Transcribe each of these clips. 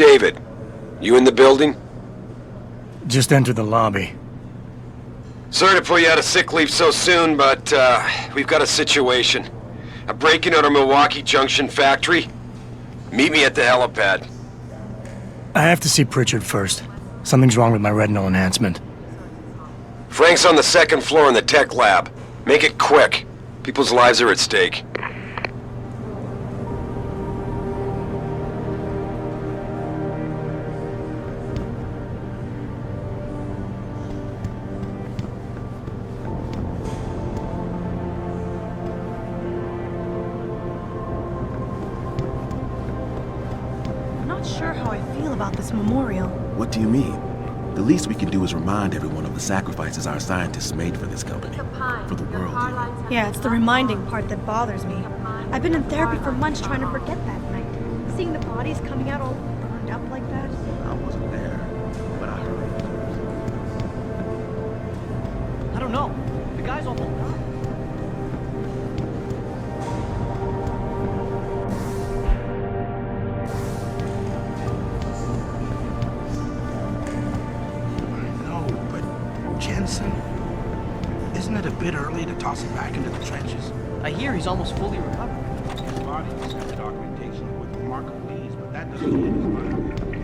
David. You in the building? Just entered the lobby. Sorry to pull you out of sick leave so soon, but we've got a situation. A break-in at our Milwaukee Junction factory. Meet me at the helipad. I have to see Pritchard first. Something's wrong with my retinal enhancement. Frank's on the second floor in the tech lab. Make it quick. People's lives are at stake. I'm not sure how I feel about this memorial. What do you mean? The least we can do is remind everyone of the sacrifices our scientists made for this company, for the world. Yeah, it's the reminding part that bothers me. I've been in therapy for months trying to forget that night. Seeing the bodies coming out all burned up like that. I wasn't there, but I heard. I don't know. The guy's almost done. Jensen? Isn't it a bit early to toss him back into the trenches? I hear he's almost fully recovered. His body accepted augmentation with remarkable ease, but that doesn't mean his mind. We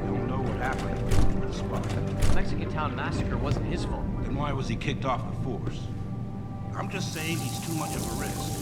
don't know what happened with the spot. The Mexican town massacre wasn't his fault. Then why was he kicked off the force? I'm just saying he's too much of a risk.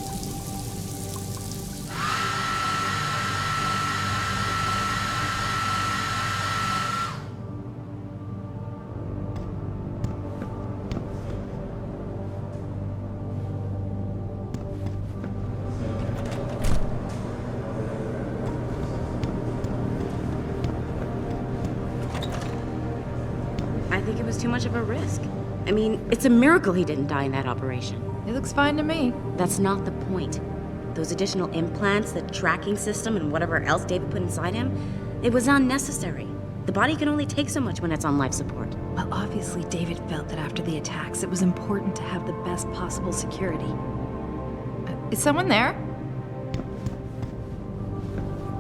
I think it was too much of a risk. I mean, it's a miracle he didn't die in that operation. It looks fine to me. That's not the point. Those additional implants, the tracking system, and whatever else David put inside him, it was unnecessary. The body can only take so much when it's on life support. Well, obviously David felt that after the attacks, it was important to have the best possible security. Is someone there?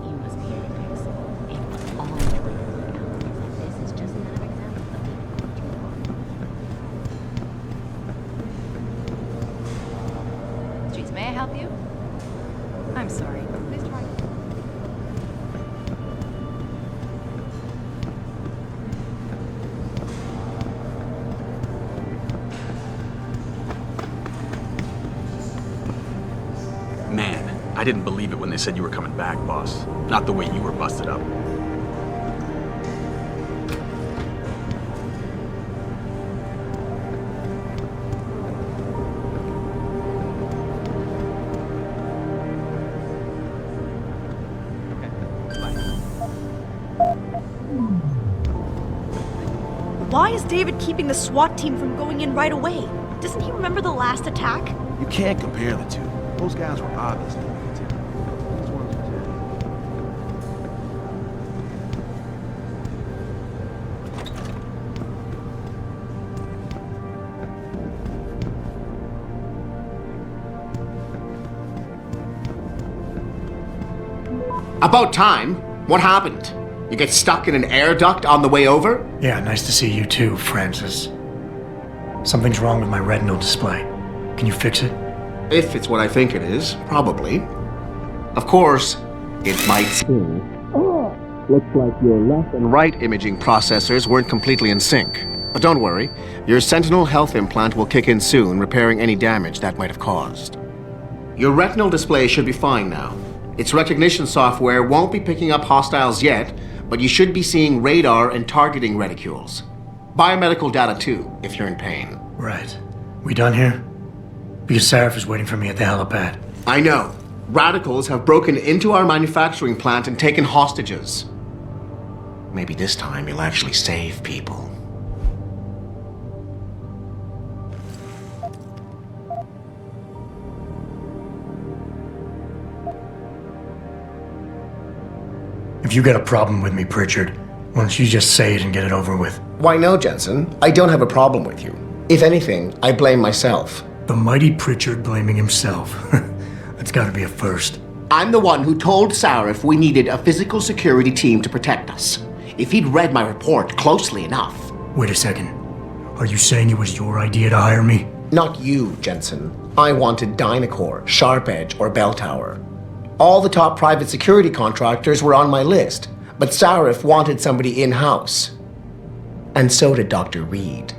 You must be hearing this. It was all planned out. This is just another example of the Streets, may I help you? I'm sorry. Please try. Man, I didn't believe it when they said you were coming back, boss. Not the way you were busted up. Why is David keeping the SWAT team from going in right away? Doesn't he remember the last attack? You can't compare the two. Those guys were obviously military. These ones are dead. About time. What happened? You get stuck in an air duct on the way over? Yeah, nice to see you too, Francis. Something's wrong with my retinal display. Can you fix it? If it's what I think it is, probably. Of course, it might still. Looks like your left and right imaging processors weren't completely in sync. But don't worry, your Sentinel health implant will kick in soon, repairing any damage that might have caused. Your retinal display should be fine now. Its recognition software won't be picking up hostiles yet, but you should be seeing radar and targeting reticules. Biomedical data too, if you're in pain. Right. We done here? Because Sarif is waiting for me at the helipad. I know. Radicals have broken into our manufacturing plant and taken hostages. Maybe this time you'll actually save people. If you got a problem with me, Pritchard, why don't you just say it and get it over with? Why no, Jensen? I don't have a problem with you. If anything, I blame myself. The mighty Pritchard blaming himself. That's gotta be a first. I'm the one who told Sarif we needed a physical security team to protect us. If he'd read my report closely enough... Wait a second. Are you saying it was your idea to hire me? Not you, Jensen. I wanted Dynacore, Sharp Edge, or Bell Tower. All the top private security contractors were on my list, but Sarif wanted somebody in-house. And so did Dr. Reed.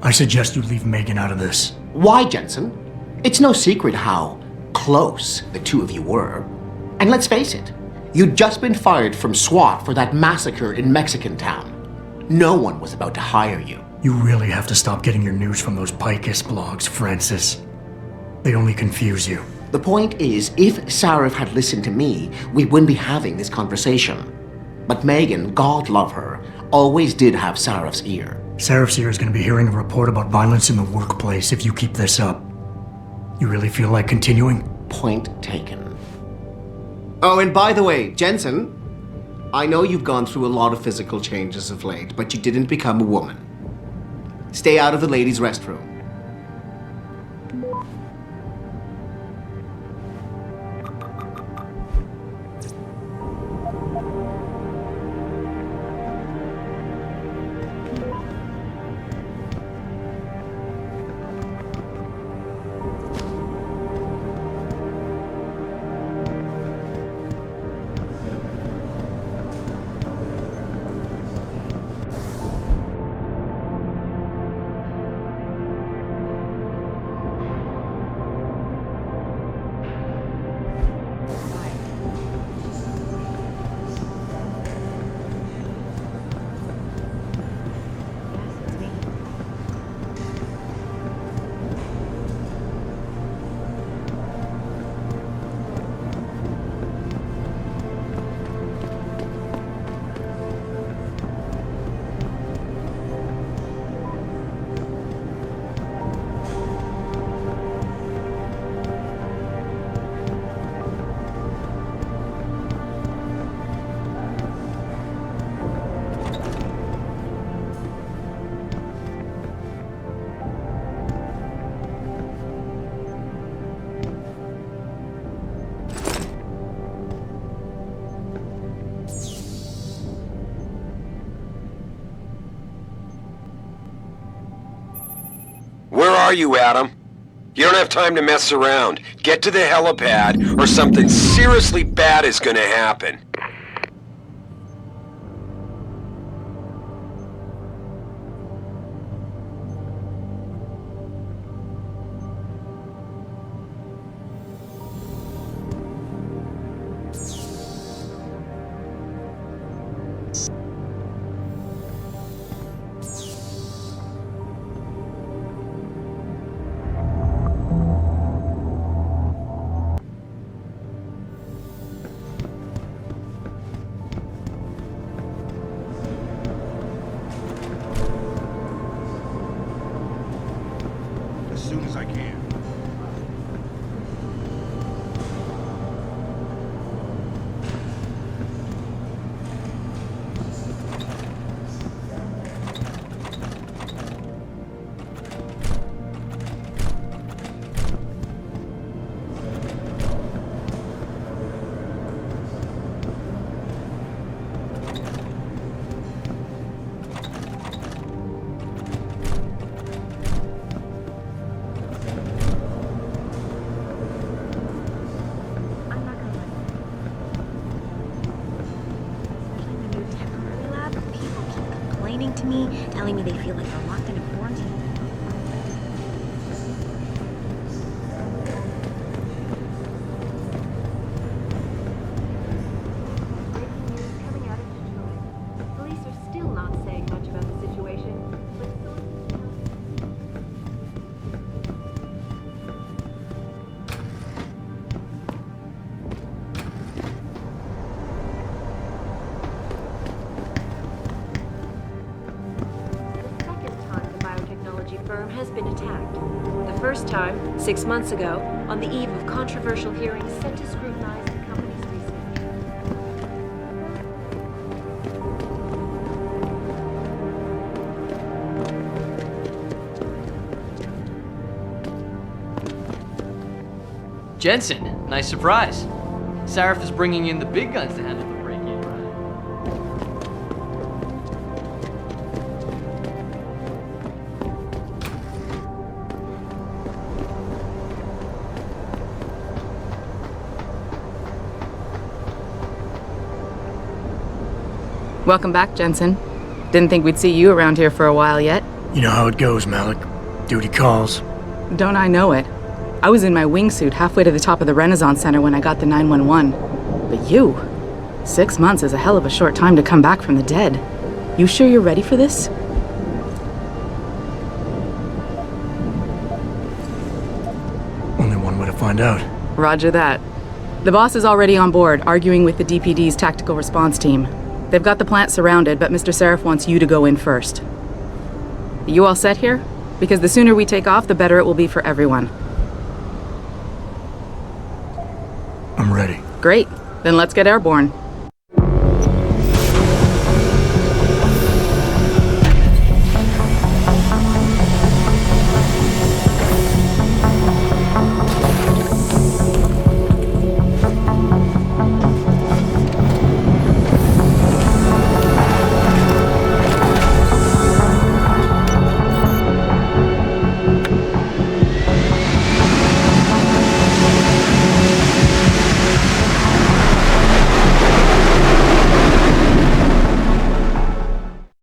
I suggest you leave Megan out of this. Why, Jensen? It's no secret how close the two of you were. And let's face it, you'd just been fired from SWAT for that massacre in Mexican town. No one was about to hire you. You really have to stop getting your news from those Picus blogs, Francis. They only confuse you. The point is, if Sarif had listened to me, we wouldn't be having this conversation. But Megan, God love her, always did have Sarif's ear. Sarif's ear is going to be hearing a report about violence in the workplace if you keep this up. You really feel like continuing? Point taken. Oh, and by the way, Jensen, I know you've gone through a lot of physical changes of late, but you didn't become a woman. Stay out of the ladies' restroom. Where are you, Adam? You don't have time to mess around. Get to the helipad, or something seriously bad is gonna happen. As soon as I can. I'm not gonna lie. Especially in the new temporary lab, people keep complaining to me, telling me they feel like they're locked in a quarantine. Breaking news coming out of Detroit. Police are still not saying much about the situation, but sources tell me. The second time the biotechnology firm has been attacked. The first time, 6 months ago, on the eve of controversial hearings set to scrutinize the company's research. Jensen, nice surprise. Sarif is bringing in the big guns to handle the break-in, right? Welcome back, Jensen. Didn't think we'd see you around here for a while yet. You know how it goes, Malik. Duty calls. Don't I know it? I was in my wingsuit halfway to the top of the Renaissance Center when I got the 911. But you... 6 months is a hell of a short time to come back from the dead. You sure you're ready for this? Only one way to find out. Roger that. The boss is already on board, arguing with the DPD's tactical response team. They've got the plant surrounded, but Mr. Sarif wants you to go in first. You all set here? Because the sooner we take off, the better it will be for everyone. I'm ready. Great. Then let's get airborne.